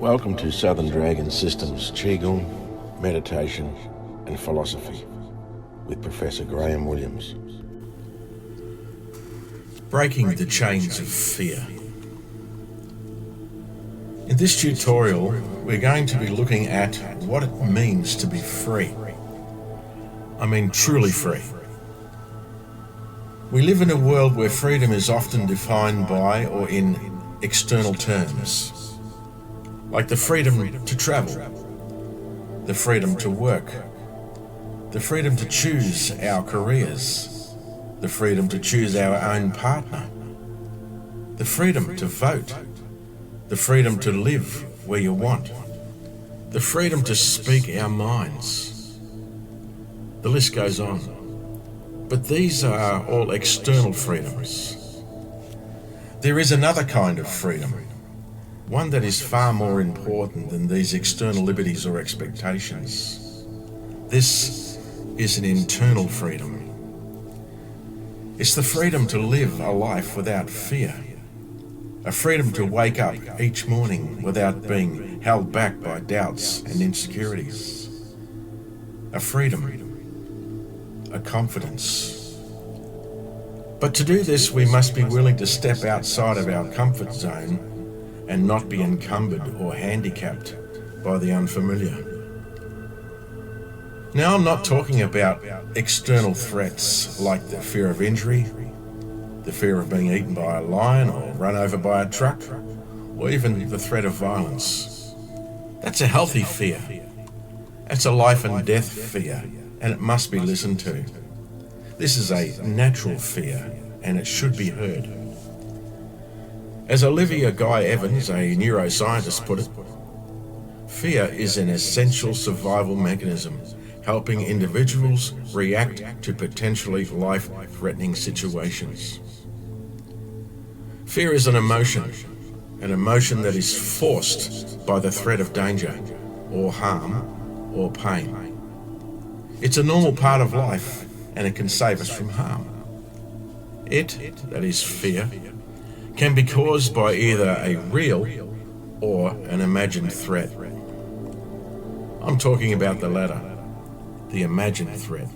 Welcome to Southern Dragon Systems Qigong, Meditation and Philosophy with Professor Graham Williams. Breaking the chains of fear. In this tutorial, we're going to be looking at what it means to be free. I mean, truly free. We live in a world where freedom is often defined by or in external terms, like the freedom to travel, the freedom to work, the freedom to choose our careers, the freedom to choose our own partner, the freedom to vote, the freedom to live where you want, the freedom to speak our minds. The list goes on. But these are all external freedoms. There is another kind of freedom, one that is far more important than these external liberties or expectations. This is an internal freedom. It's the freedom to live a life without fear, a freedom to wake up each morning without being held back by doubts and insecurities, a freedom, a confidence. But to do this, we must be willing to step outside of our comfort zone and not be encumbered or handicapped by the unfamiliar. Now, I'm not talking about external threats like the fear of injury, the fear of being eaten by a lion or run over by a truck, or even the threat of violence. That's a healthy fear. That's a life and death fear, and it must be listened to. This is a natural fear, and it should be heard. As Olivia Guy Evans, a neuroscientist, put it, fear is an essential survival mechanism helping individuals react to potentially life-threatening situations. Fear is an emotion that is forced by the threat of danger or harm or pain. It's a normal part of life, and it can save us from harm. That is fear, can be caused by either a real or an imagined threat. I'm talking about the latter, the imagined threat.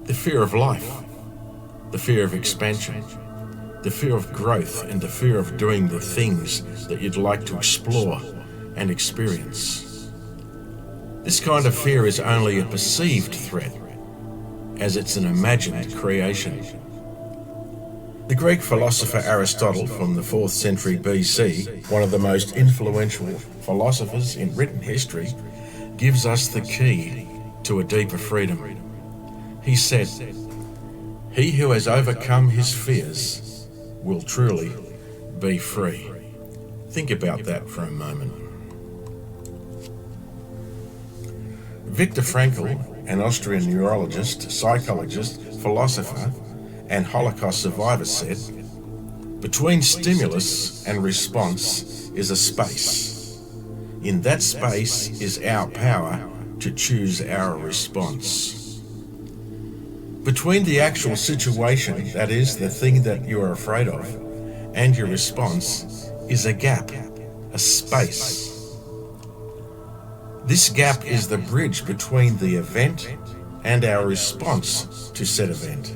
The fear of life, the fear of expansion, the fear of growth, and the fear of doing the things that you'd like to explore and experience. This kind of fear is only a perceived threat, as it's an imagined creation. The Greek philosopher Aristotle from the 4th century BC, one of the most influential philosophers in written history, gives us the key to a deeper freedom. He said, "He who has overcome his fears will truly be free." Think about that for a moment. Viktor Frankl, an Austrian neurologist, psychologist, philosopher, and Holocaust survivor, said, "Between stimulus and response is a space. In that space is our power to choose our response." Between the actual situation, that is, the thing that you are afraid of, and your response is a gap, a space. This gap is the bridge between the event and our response to said event.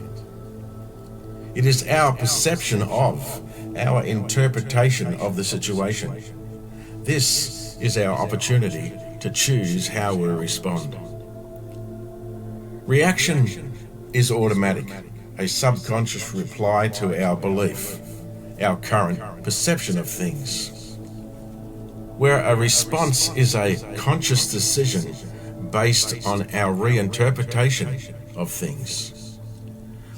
It is our perception of, our interpretation of the situation. This is our opportunity to choose how we respond. Reaction is automatic, a subconscious reply to our belief, our current perception of things. Where a response is a conscious decision based on our reinterpretation of things.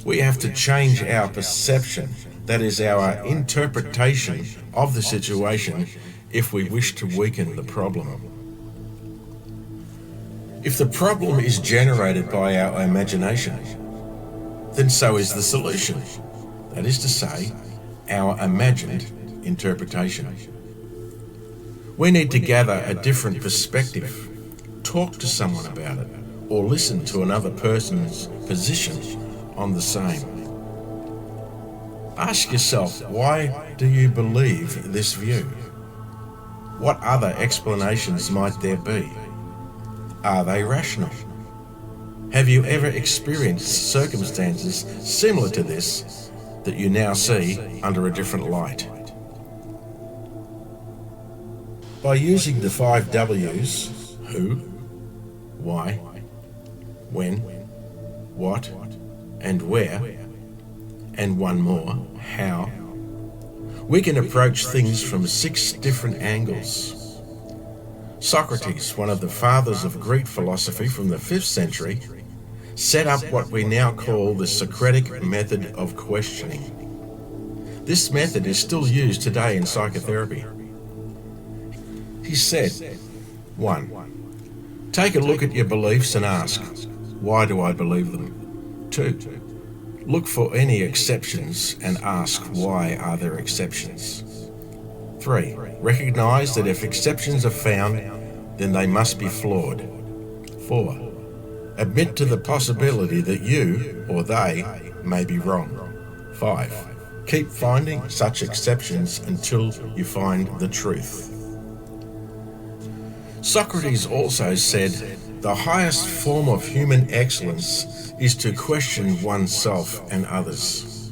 We have to change our perception, that is our interpretation of the situation, if we wish to weaken the problem. If the problem is generated by our imagination, then so is the solution, that is to say, our imagined interpretation. We need to gather a different perspective, talk to someone about it, or listen to another person's position on the same. Ask yourself, why do you believe this view? What other explanations might there be? Are they rational? Have you ever experienced circumstances similar to this that you now see under a different light? By using the 5 W's, who, why, when, what, and where, and one more, how, we can approach things from 6 different angles. Socrates, one of the fathers of Greek philosophy from the 5th century, set up what we now call the Socratic method of questioning. This method is still used today in psychotherapy. He said, 1. Take a look at your beliefs and ask, why do I believe them? 2. Look for any exceptions and ask, why are there exceptions? 3. Recognize that if exceptions are found, then they must be flawed. 4. Admit to the possibility that you or they may be wrong. 5. Keep finding such exceptions until you find the truth. Socrates also said, the highest form of human excellence is to question oneself and others.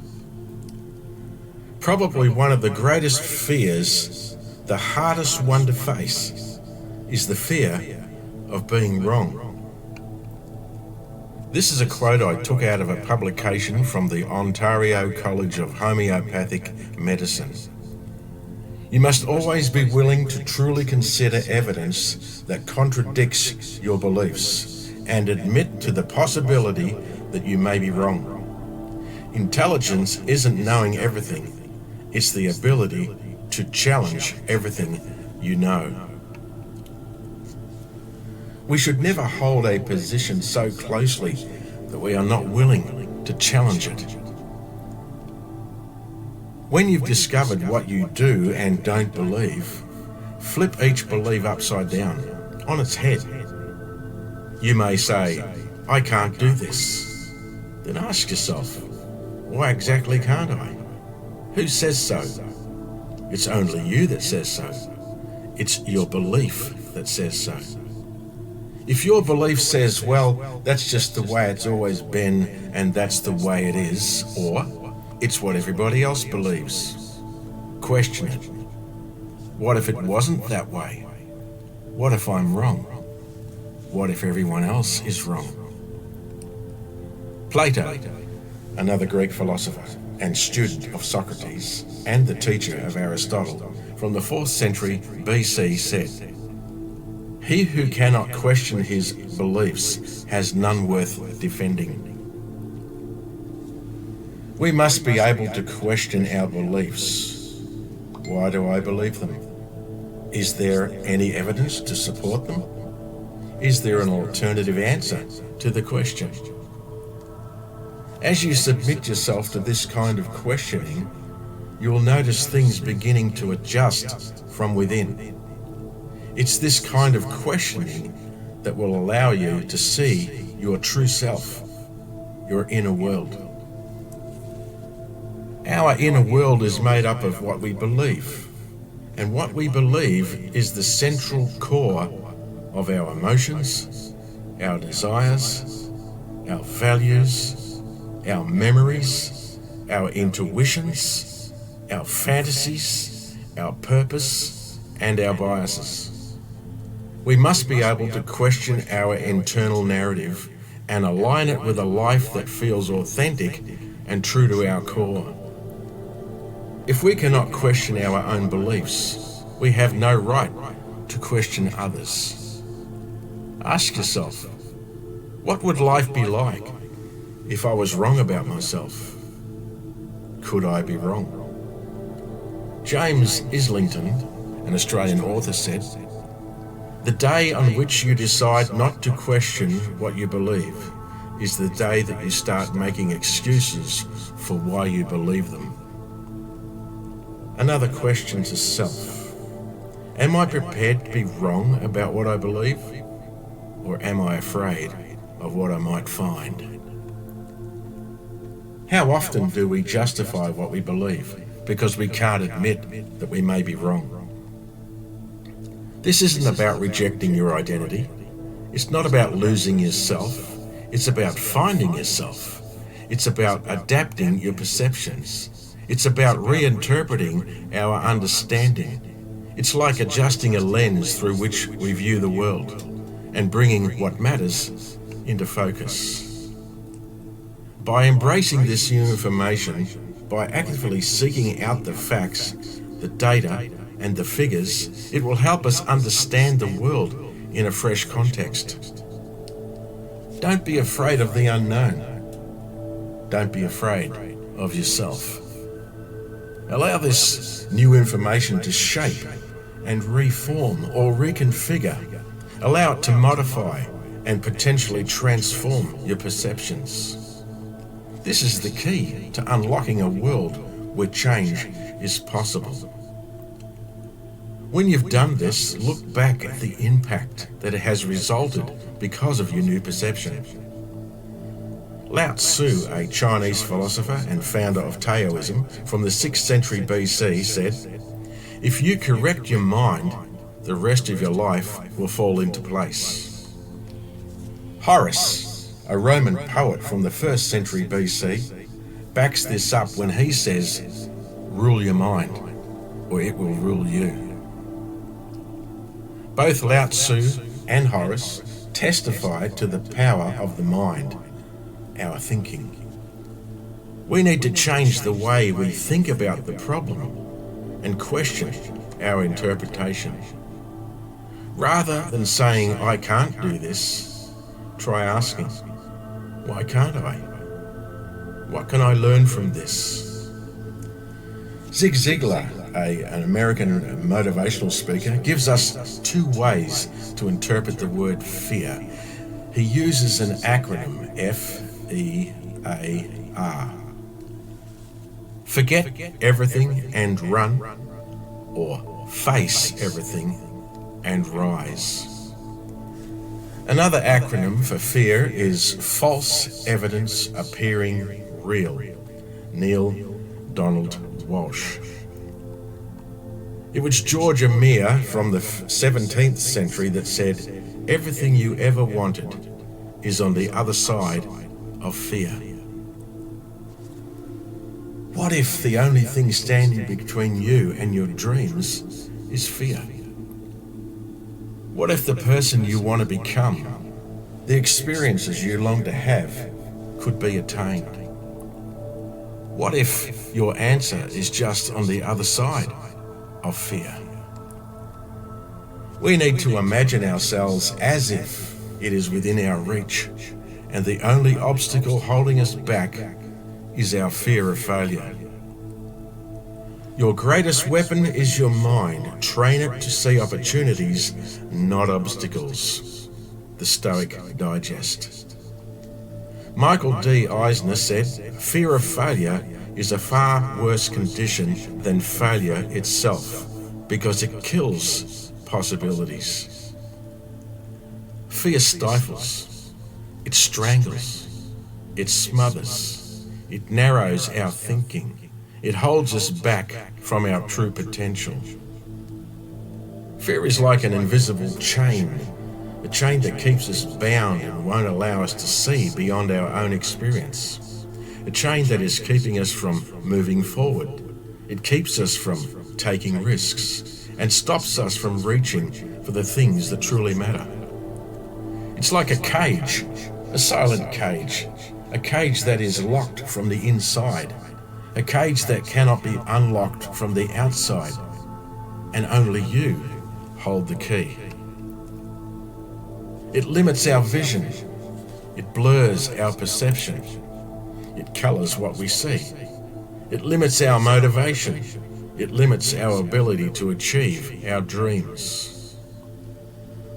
Probably one of the greatest fears, the hardest one to face, is the fear of being wrong. This is a quote I took out of a publication from the Ontario College of Homeopathic Medicine. You must always be willing to truly consider evidence that contradicts your beliefs and admit to the possibility that you may be wrong. Intelligence isn't knowing everything, it's the ability to challenge everything you know. We should never hold a position so closely that we are not willing to challenge it. When you've discovered what you do and don't believe, flip each belief upside down, on its head. You may say, I can't do this. Then ask yourself, why exactly can't I? Who says so? It's only you that says so. It's your belief that says so. If your belief says, well, that's just the way it's always been and that's the way it is, or it's what everybody else believes, question it. What if it wasn't that way? What if I'm wrong? What if everyone else is wrong? Plato, another Greek philosopher and student of Socrates and the teacher of Aristotle from the 4th century BC, said, he who cannot question his beliefs has none worth defending. We must be able to question our beliefs. Why do I believe them? Is there any evidence to support them? Is there an alternative answer to the question? As you submit yourself to this kind of questioning, you will notice things beginning to adjust from within. It's this kind of questioning that will allow you to see your true self, your inner world. Our inner world is made up of what we believe, and what we believe is the central core of our emotions, our desires, our values, our memories, our intuitions, our fantasies, our purpose, and our biases. We must be able to question our internal narrative and align it with a life that feels authentic and true to our core. If we cannot question our own beliefs, we have no right to question others. Ask yourself, what would life be like if I was wrong about myself? Could I be wrong? James Islington, an Australian author, said, the day on which you decide not to question what you believe is the day that you start making excuses for why you believe them. Another question to self. Am I prepared to be wrong about what I believe? Or am I afraid of what I might find? How often do we justify what we believe because we can't admit that we may be wrong? This isn't about rejecting your identity. It's not about losing yourself. It's about finding yourself. It's about adapting your perceptions. It's about reinterpreting our understanding. It's like adjusting a lens through which we view the world and bringing what matters into focus. By embracing this new information, by actively seeking out the facts, the data, and the figures, it will help us understand the world in a fresh context. Don't be afraid of the unknown. Don't be afraid of yourself. Allow this new information to shape and reform or reconfigure. Allow it to modify and potentially transform your perceptions. This is the key to unlocking a world where change is possible. When you've done this, look back at the impact that it has resulted because of your new perception. Lao Tzu, a Chinese philosopher and founder of Taoism from the 6th century BC, said, "If you correct your mind, the rest of your life will fall into place." Horace, a Roman poet from the 1st century BC, backs this up when he says, "Rule your mind, or it will rule you." Both Lao Tzu and Horace testify to the power of the mind, our thinking. We need to change the way we think about the problem and question our interpretation. Rather than saying, "I can't do this," try asking, "Why can't I? What can I learn from this?" Zig Ziglar, an American motivational speaker, gives us 2 ways to interpret the word fear. He uses an acronym, FEAR. Forget everything and run, or face everything and rise. Another acronym for fear is false evidence appearing real. Neil Donald Walsh. It was George Amir from the 17th century that said, "Everything you ever wanted is on the other side of fear." What if the only thing standing between you and your dreams is fear? What if the person you want to become, the experiences you long to have, could be attained? What if your answer is just on the other side of fear? We need to imagine ourselves as if it is within our reach, and the only obstacle holding us back is our fear of failure. Your greatest weapon is your mind. Train it to see opportunities, not obstacles. The Stoic Digest. Michael D. Eisner said, "Fear of failure is a far worse condition than failure itself, because it kills possibilities." Fear stifles, it strangles, it smothers, it narrows our thinking, it holds us back from our true potential. Fear is like an invisible chain, a chain that keeps us bound and won't allow us to see beyond our own experience. A chain that is keeping us from moving forward. It keeps us from taking risks and stops us from reaching for the things that truly matter. It's like a cage, a silent cage, a cage that is locked from the inside, a cage that cannot be unlocked from the outside, and only you hold the key. It limits our vision, it blurs our perception, it colors what we see, it limits our motivation, it limits our ability to achieve our dreams.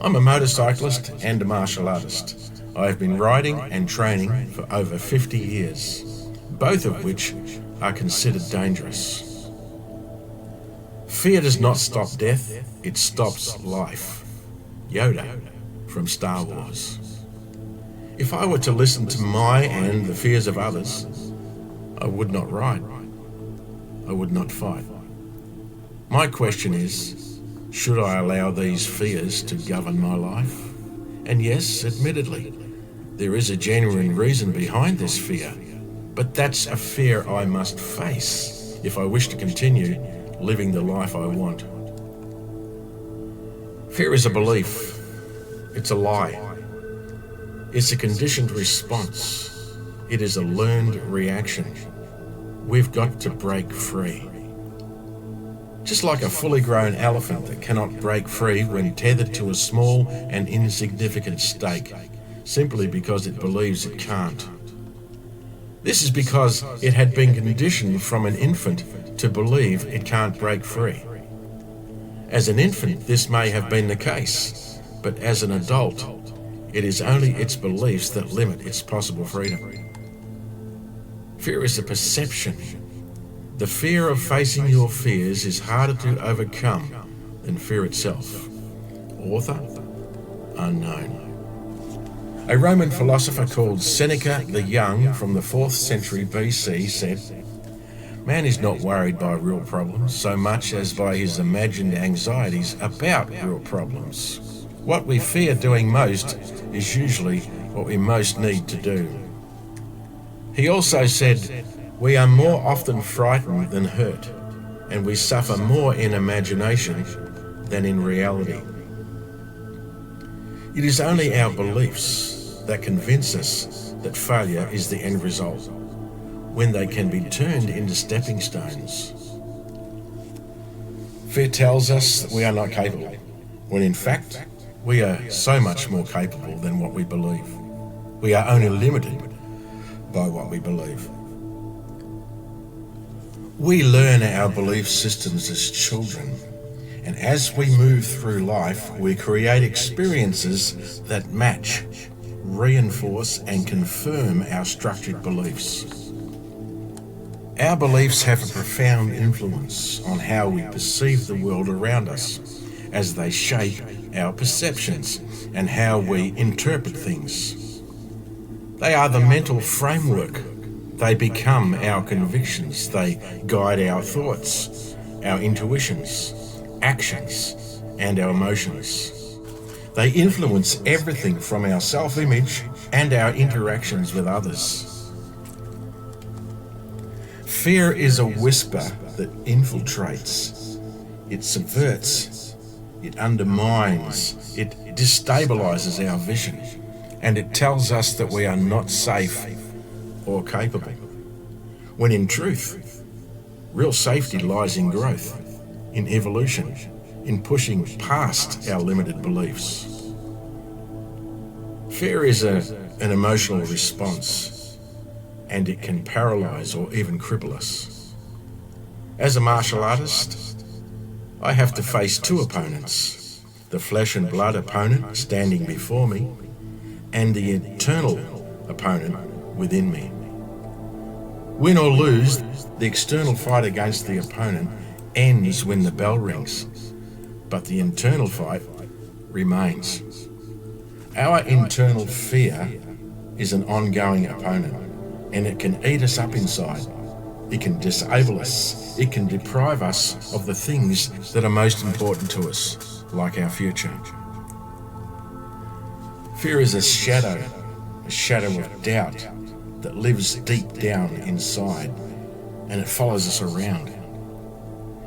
I'm a motorcyclist and a martial artist. I have been riding and training for over 50 years, both of which are considered dangerous. Fear does not stop death, it stops life. Yoda from Star Wars. If I were to listen to my and the fears of others, I would not write. I would not fight. My question is, should I allow these fears to govern my life? And yes, admittedly, there is a genuine reason behind this fear, but that's a fear I must face if I wish to continue living the life I want. Fear is a belief. It's a lie. It's a conditioned response. It is a learned reaction. We've got to break free. Just like a fully grown elephant that cannot break free when tethered to a small and insignificant stake, simply because it believes it can't. This is because it had been conditioned from an infant to believe it can't break free. As an infant, this may have been the case, but as an adult, it is only its beliefs that limit its possible freedom. Fear is a perception. The fear of facing your fears is harder to overcome than fear itself. Author unknown. A Roman philosopher called Seneca the Young from the 4th century BC said, "Man is not worried by real problems so much as by his imagined anxieties about real problems. What we fear doing most is usually what we most need to do." He also said, "We are more often frightened than hurt, and we suffer more in imagination than in reality." It is only our beliefs that convince us that failure is the end result, when they can be turned into stepping stones. Fear tells us that we are not capable, when in fact, we are so much more capable than what we believe. We are only limited by what we believe. We learn our belief systems as children, and as we move through life, we create experiences that match, reinforce, and confirm our structured beliefs. Our beliefs have a profound influence on how we perceive the world around us, as they shape our perceptions and how we interpret things. They are the mental framework. They become our convictions. They guide our thoughts, our intuitions, actions, and our emotions. They influence everything from our self-image and our interactions with others. Fear is a whisper that infiltrates. It subverts. It undermines. It destabilizes our vision. And it tells us that we are not safe or capable, when in truth, real safety lies in growth, in evolution, in pushing past our limited beliefs. Fear is an emotional response, and it can paralyze or even cripple us. As a martial artist, I have to face two opponents, the flesh and blood opponent standing before me, and the eternal opponent within me. Win or lose, the external fight against the opponent ends when the bell rings, but the internal fight remains. Our internal fear is an ongoing opponent, and it can eat us up inside. It can disable us. It can deprive us of the things that are most important to us, like our future. Fear is a shadow of doubt that lives deep down inside, and it follows us around.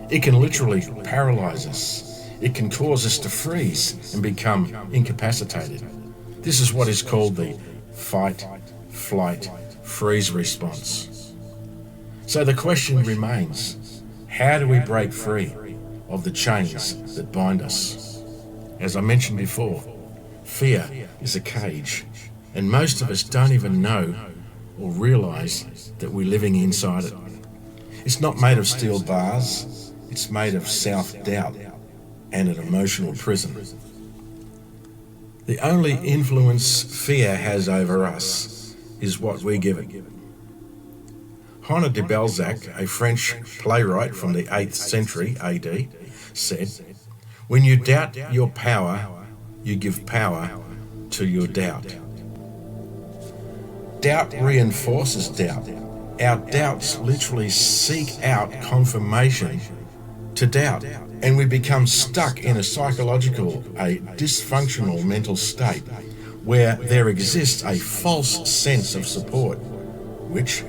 It can literally paralyze us. It can cause us to freeze and become incapacitated. This is what is called the fight, flight, freeze response. So the question remains, how do we break free of the chains that bind us? As I mentioned before, fear is a cage, and most of us don't even know or realize that we're living inside it. It's not made of steel bars, it's made of self-doubt and an emotional prison. The only influence fear has over us is what we give it. Honoré de Balzac, a French playwright from the 8th century AD, said, "When you doubt your power, you give power to your doubt." Doubt reinforces doubt. our doubts literally seek out confirmation to doubt, and we become stuck in a dysfunctional mental state where there exists a false sense of support, which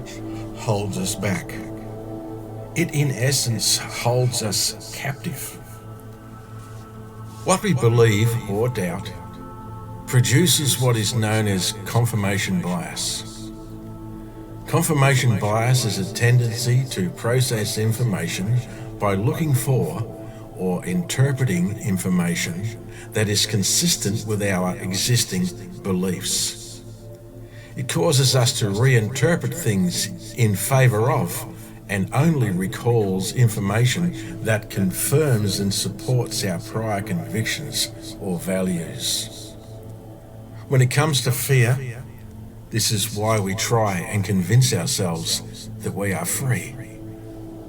holds us back. It, in essence, holds us captive. What we believe or doubt produces what is known as confirmation bias. Confirmation bias is a tendency to process information by looking for or interpreting information that is consistent with our existing beliefs. It causes us to reinterpret things in favor of and only recalls information that confirms and supports our prior convictions or values. When it comes to fear, this is why we try and convince ourselves that we are free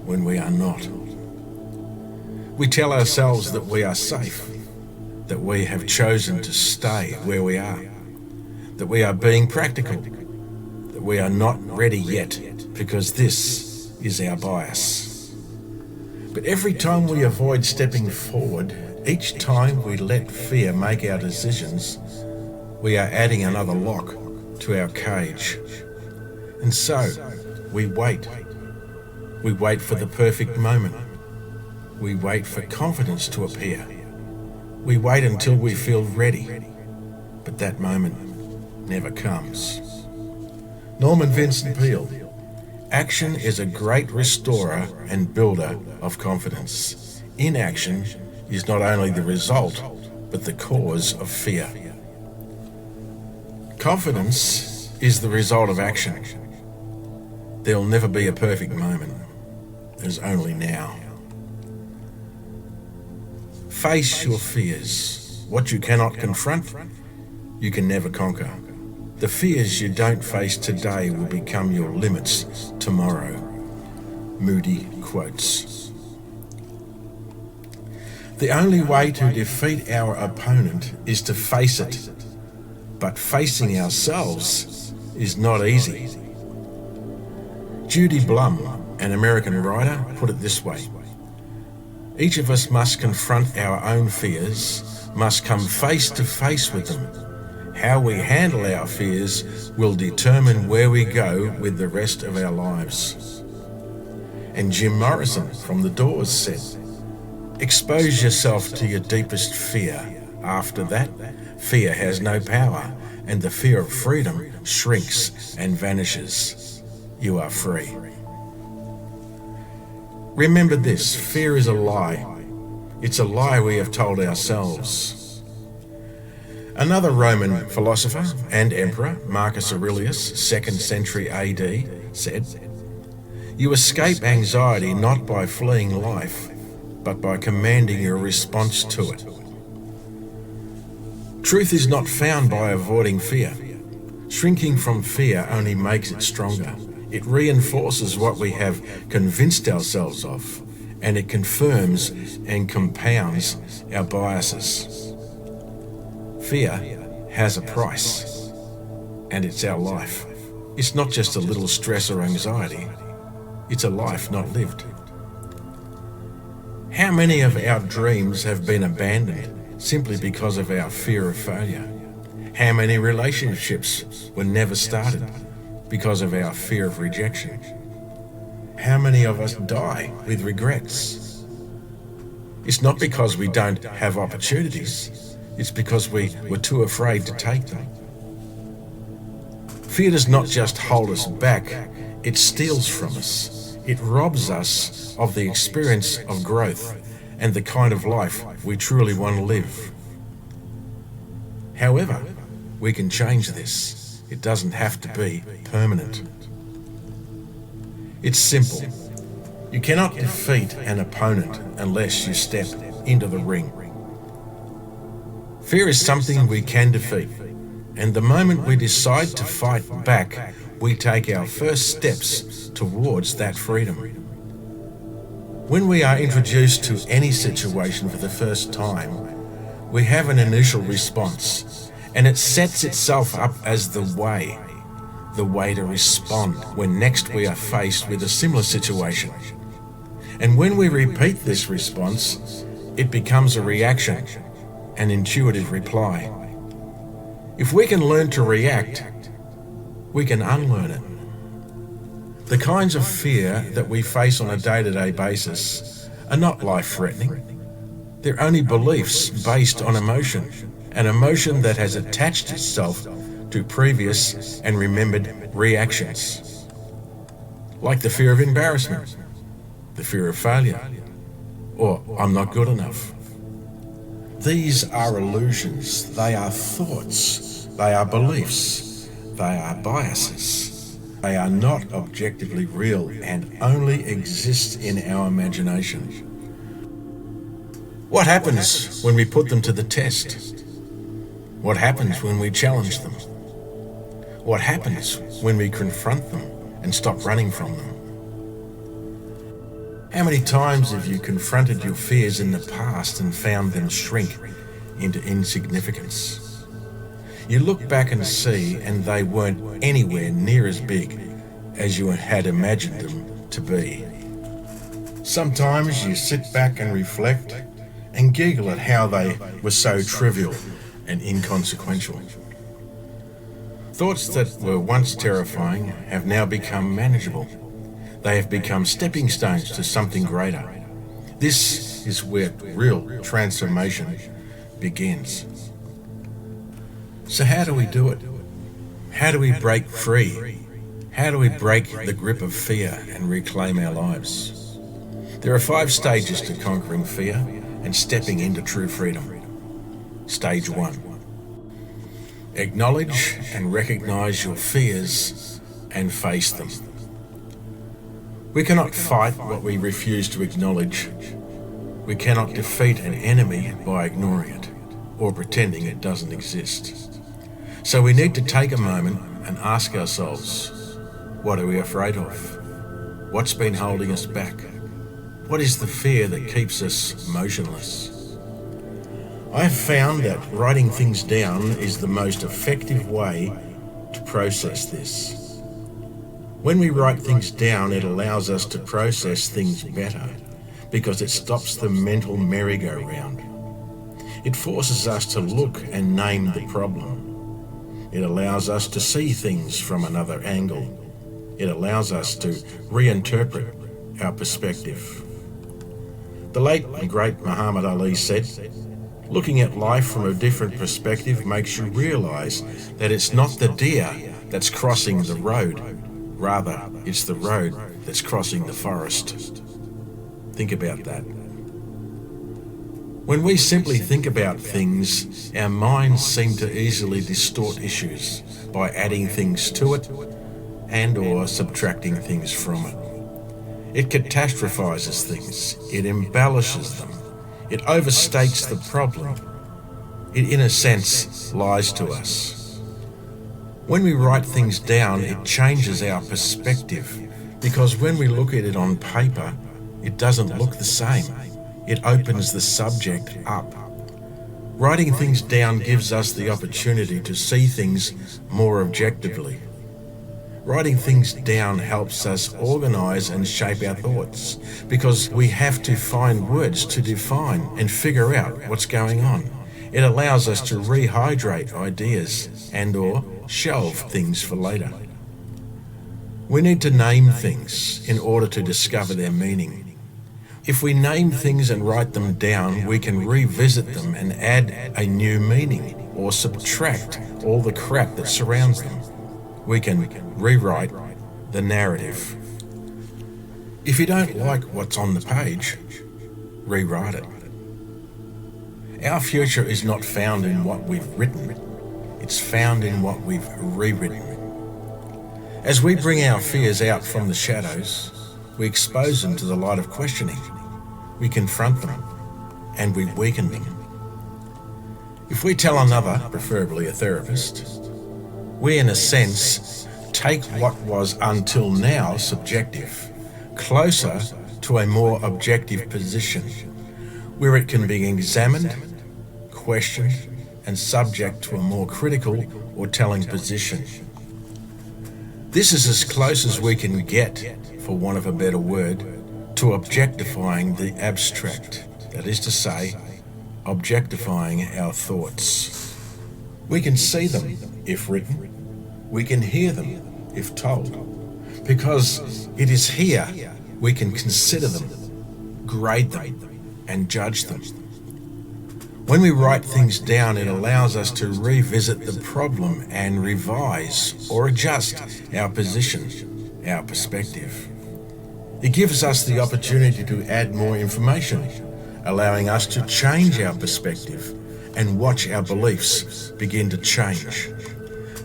when we are not. We tell ourselves that we are safe, that we have chosen to stay where we are, that we are being practical, that we are not ready yet because this is our bias. But every time we avoid stepping forward, each time we let fear make our decisions, we are adding another lock to our cage. And so, we wait. We wait for the perfect moment. We wait for confidence to appear. We wait until we feel ready. But that moment never comes. Norman Vincent Peale: action is a great restorer and builder of confidence. Inaction is not only the result, but the cause of fear. Confidence is the result of action. There'll never be a perfect moment. There's only now. Face your fears. What you cannot confront, you can never conquer. The fears you don't face today will become your limits tomorrow. Moody quotes. The only way to defeat our opponent is to face it. But facing ourselves is not easy. Judy Blum, an American writer, put it this way: each of us must confront our own fears, must come face to face with them. How we handle our fears will determine where we go with the rest of our lives. And Jim Morrison from The Doors said, expose yourself to your deepest fear. After that, fear has no power, and the fear of freedom shrinks and vanishes. You are free. Remember this: fear is a lie. It's a lie we have told ourselves. Another Roman philosopher and emperor, Marcus Aurelius, 2nd century AD, said, "You escape anxiety not by fleeing life, but by commanding your response to it." Truth is not found by avoiding fear. Shrinking from fear only makes it stronger. It reinforces what we have convinced ourselves of, and it confirms and compounds our biases. Fear has a price, and it's our life. It's not just a little stress or anxiety. It's a life not lived. How many of our dreams have been abandoned simply because of our fear of failure? How many relationships were never started because of our fear of rejection? How many of us die with regrets? It's not because we don't have opportunities. It's because we were too afraid to take them. Fear does not just hold us back, it steals from us. It robs us of the experience of growth and the kind of life we truly want to live. However, we can change this. It doesn't have to be permanent. It's simple. You cannot defeat an opponent unless you step into the ring. Fear is something we can defeat, and the moment we decide to fight back, we take our first steps towards that freedom. When we are introduced to any situation for the first time, we have an initial response, and it sets itself up as the way, the way to respond when next we are faced with a similar situation. And when we repeat this response, it becomes a reaction, an intuitive reply. If we can learn to react, we can unlearn it. The kinds of fear that we face on a day-to-day basis are not life-threatening. They're only beliefs based on emotion, an emotion that has attached itself to previous and remembered reactions. Like the fear of embarrassment, the fear of failure, or I'm not good enough. These are illusions, they are thoughts, they are beliefs, they are biases. They are not objectively real and only exist in our imagination. What happens when we put them to the test? What happens when we challenge them? What happens when we confront them and stop running from them? How many times have you confronted your fears in the past and found them shrink into insignificance? You look back and see, and they weren't anywhere near as big as you had imagined them to be. Sometimes you sit back and reflect and giggle at how they were so trivial and inconsequential. Thoughts that were once terrifying have now become manageable. They have become stepping stones to something greater. This is where real transformation begins. So how do we do it? How do we break free? How do we break the grip of fear and reclaim our lives? There are 5 stages to conquering fear and stepping into true freedom. Stage 1. Acknowledge and recognize your fears and face them. We cannot fight what we refuse to acknowledge. We cannot defeat an enemy by ignoring it or pretending it doesn't exist. So we need to take a moment and ask ourselves, what are we afraid of? What's been holding us back? What is the fear that keeps us motionless? I have found that writing things down is the most effective way to process this. When we write things down, it allows us to process things better because it stops the mental merry-go-round. It forces us to look and name the problem. It allows us to see things from another angle. It allows us to reinterpret our perspective. The late and great Muhammad Ali said, "Looking at life from a different perspective makes you realize that it's not the deer that's crossing the road. Rather, it's the road that's crossing the forest." Think about that. When we simply think about things, our minds seem to easily distort issues by adding things to it and or subtracting things from it. It catastrophizes things, it embellishes them, it overstates the problem. It, in a sense, lies to us. When we write things down, it changes our perspective, because when we look at it on paper, it doesn't look the same. It opens the subject up. Writing things down gives us the opportunity to see things more objectively. Writing things down helps us organize and shape our thoughts, because we have to find words to define and figure out what's going on. It allows us to rehydrate ideas and or shelve things for later. We need to name things in order to discover their meaning. If we name things and write them down, we can revisit them and add a new meaning or subtract all the crap that surrounds them. We can rewrite the narrative. If you don't like what's on the page, rewrite it. Our future is not found in what we've written, it's found in what we've rewritten. As we bring our fears out from the shadows, we expose them to the light of questioning. We confront them and we weaken them. If we tell another, preferably a therapist, we in a sense take what was until now subjective closer to a more objective position where it can be examined, questioned, and subject to a more critical or telling position. This is as close as we can get, for want of a better word, to objectifying the abstract, that is to say, objectifying our thoughts. We can see them if written, we can hear them if told, because it is here we can consider them, grade them, and judge them. When we write things down, it allows us to revisit the problem and revise or adjust our position, our perspective. It gives us the opportunity to add more information, allowing us to change our perspective and watch our beliefs begin to change.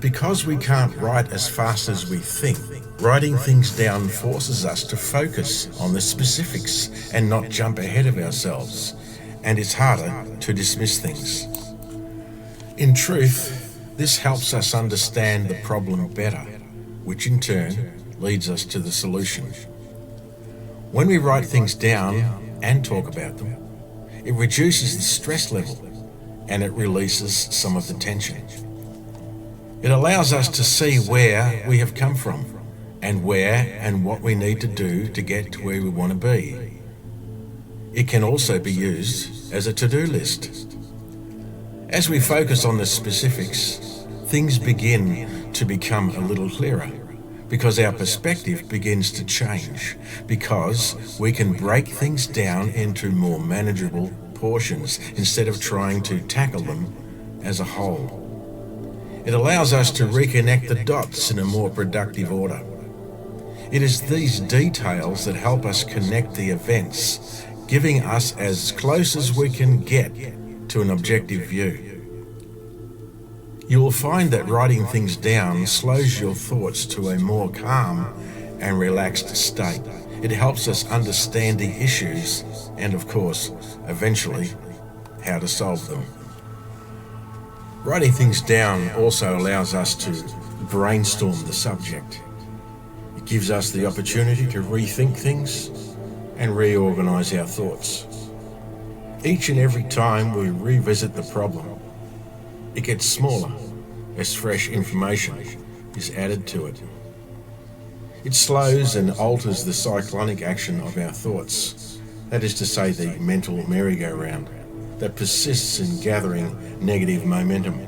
Because we can't write as fast as we think, writing things down forces us to focus on the specifics and not jump ahead of ourselves, and it's harder to dismiss things. In truth, this helps us understand the problem better, which in turn leads us to the solution. When we write things down and talk about them, it reduces the stress level and it releases some of the tension. It allows us to see where we have come from and where and what we need to do to get to where we want to be. It can also be used as a to-do list. As we focus on the specifics, things begin to become a little clearer because our perspective begins to change, because we can break things down into more manageable portions instead of trying to tackle them as a whole. It allows us to reconnect the dots in a more productive order. It is these details that help us connect the events, giving us as close as we can get to an objective view. You will find that writing things down slows your thoughts to a more calm and relaxed state. It helps us understand the issues and, of course, eventually, how to solve them. Writing things down also allows us to brainstorm the subject. It gives us the opportunity to rethink things and reorganize our thoughts. Each and every time we revisit the problem, it gets smaller as fresh information is added to it. It slows and alters the cyclonic action of our thoughts, that is to say, the mental merry-go-round that persists in gathering negative momentum.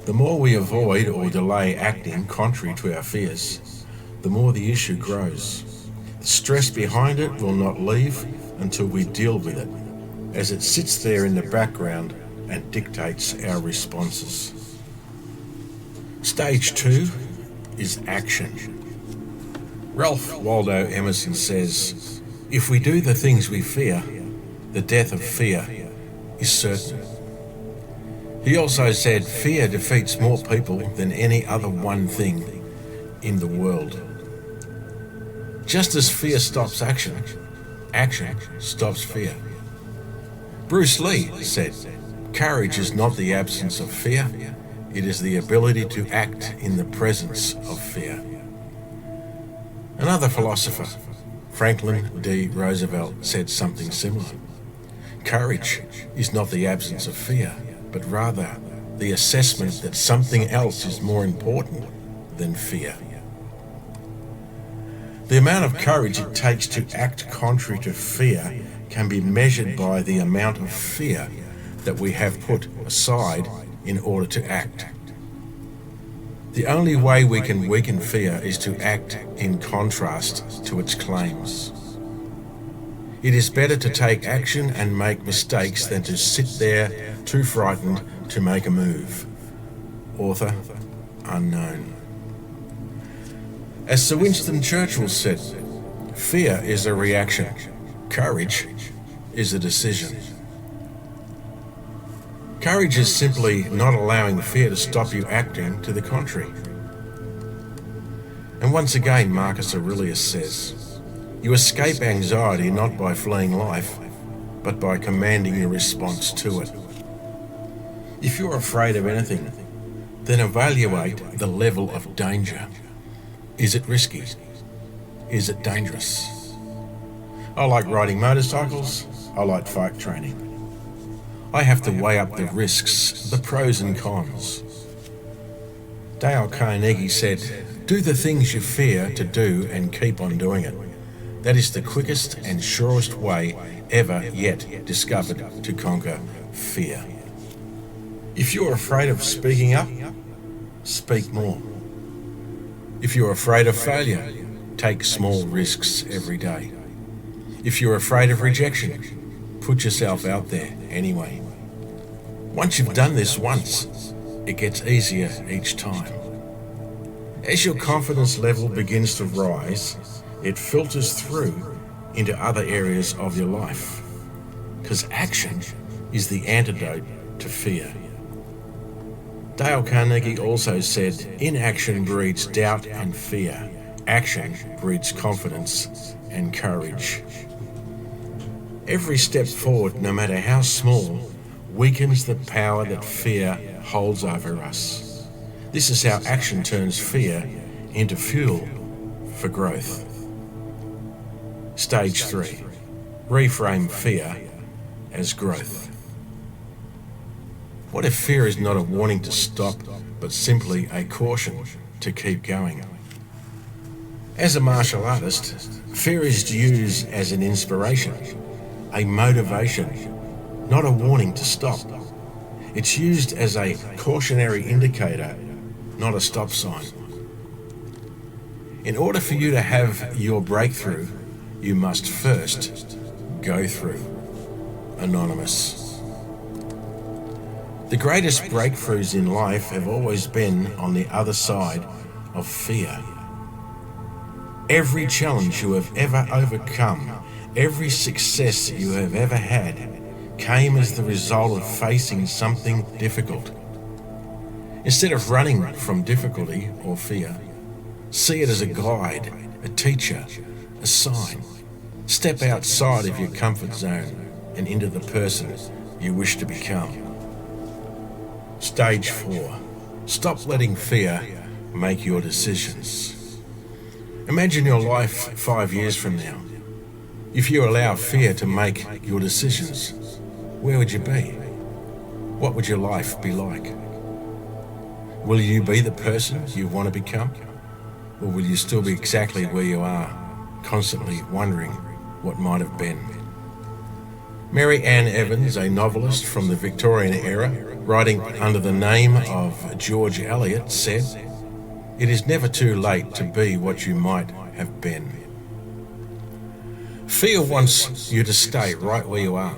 The more we avoid or delay acting contrary to our fears, the more the issue grows. The stress behind it will not leave until we deal with it, as it sits there in the background and dictates our responses. Stage 2 is action. Ralph Waldo Emerson says, "If we do the things we fear, the death of fear is certain." He also said, "Fear defeats more people than any other one thing in the world." Just as fear stops action, action stops fear. Bruce Lee said, "Courage is not the absence of fear, it is the ability to act in the presence of fear." Another philosopher, Franklin D. Roosevelt, said something similar. "Courage is not the absence of fear, but rather the assessment that something else is more important than fear." The amount of courage it takes to act contrary to fear can be measured by the amount of fear that we have put aside in order to act. The only way we can weaken fear is to act in contrast to its claims. It is better to take action and make mistakes than to sit there too frightened to make a move. Author unknown. As Sir Winston Churchill said, "Fear is a reaction. Courage is a decision." Courage is simply not allowing fear to stop you acting to the contrary. And once again, Marcus Aurelius says, "You escape anxiety not by fleeing life, but by commanding your response to it." If you're afraid of anything, then evaluate the level of danger. Is it risky? Is it dangerous? I like riding motorcycles. I like fight training. I have to weigh up the risks, the pros and cons. Dale Carnegie said, "Do the things you fear to do and keep on doing it. That is the quickest and surest way ever yet discovered to conquer fear." If you're afraid of speaking up, speak more. If you're afraid of failure, take small risks every day. If you're afraid of rejection, put yourself out there anyway. Once you've done this once, it gets easier each time. As your confidence level begins to rise, it filters through into other areas of your life. Because action is the antidote to fear. Dale Carnegie also said, "Inaction breeds doubt and fear. Action breeds confidence and courage." Every step forward, no matter how small, weakens the power that fear holds over us. This is how action turns fear into fuel for growth. Stage 3. Reframe fear as growth. What if fear is not a warning to stop, but simply a caution to keep going? As a martial artist, fear is used as an inspiration, a motivation, not a warning to stop. It's used as a cautionary indicator, not a stop sign. In order for you to have your breakthrough, you must first go through. Anonymous. The greatest breakthroughs in life have always been on the other side of fear. Every challenge you have ever overcome, every success you have ever had, came as the result of facing something difficult. Instead of running from difficulty or fear, see it as a guide, a teacher, a sign. Step outside of your comfort zone and into the person you wish to become. Stage 4. Stop letting fear make your decisions. Imagine your life 5 years from now. If you allow fear to make your decisions, where would you be? What would your life be like? Will you be the person you want to become? Or will you still be exactly where you are, constantly wondering what might have been? Mary Ann Evans, a novelist from the Victorian era, writing under the name of George Eliot, said, "It is never too late to be what you might have been." Fear wants you to stay right where you are.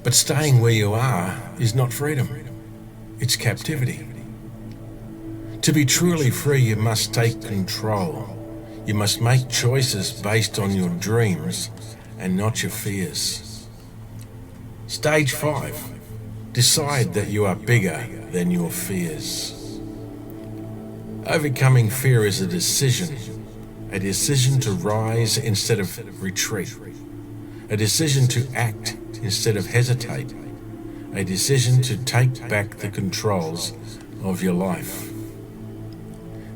But staying where you are is not freedom. It's captivity. To be truly free, you must take control. You must make choices based on your dreams and not your fears. Stage 5. Decide that you are bigger than your fears. Overcoming fear is a decision to rise instead of retreat, a decision to act instead of hesitate, a decision to take back the controls of your life.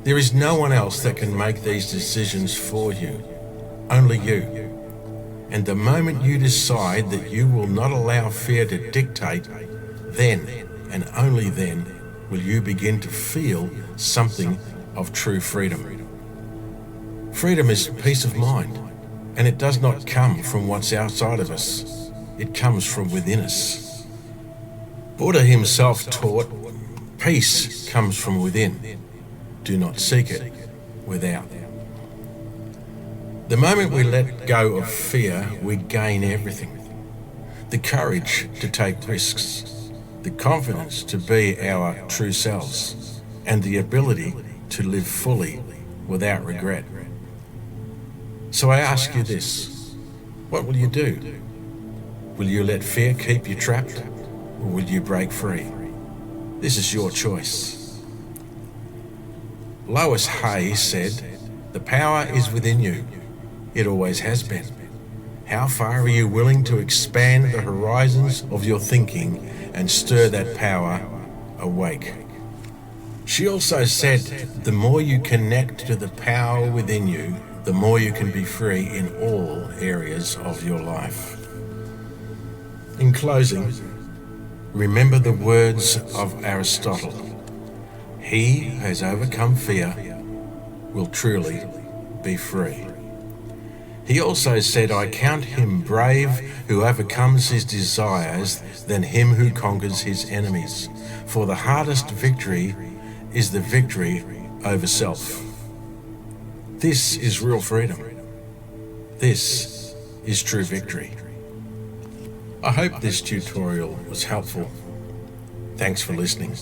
There is no one else that can make these decisions for you, only you. And the moment you decide that you will not allow fear to dictate, then and only then will you begin to feel something of true freedom. Freedom is peace of mind, and it does not come from what's outside of us. It comes from within us. Buddha himself taught, peace comes from within. Do not seek it without. The moment we let go of fear, we gain everything. The courage to take risks, the confidence to be our true selves, and the ability to live fully without regret. So I ask you this, what will you do? Will you let fear keep you trapped, or will you break free? This is your choice. Lois Hay said, "The power is within you. It always has been. How far are you willing to expand the horizons of your thinking and stir that power awake?" She also said, "The more you connect to the power within you, the more you can be free in all areas of your life." In closing, remember the words of Aristotle. He who has overcome fear will truly be free. He also said, I count him brave who overcomes his desires than him who conquers his enemies. For the hardest victory is the victory over self. This is real freedom. This is true victory. I hope this tutorial was helpful. Thanks for listening.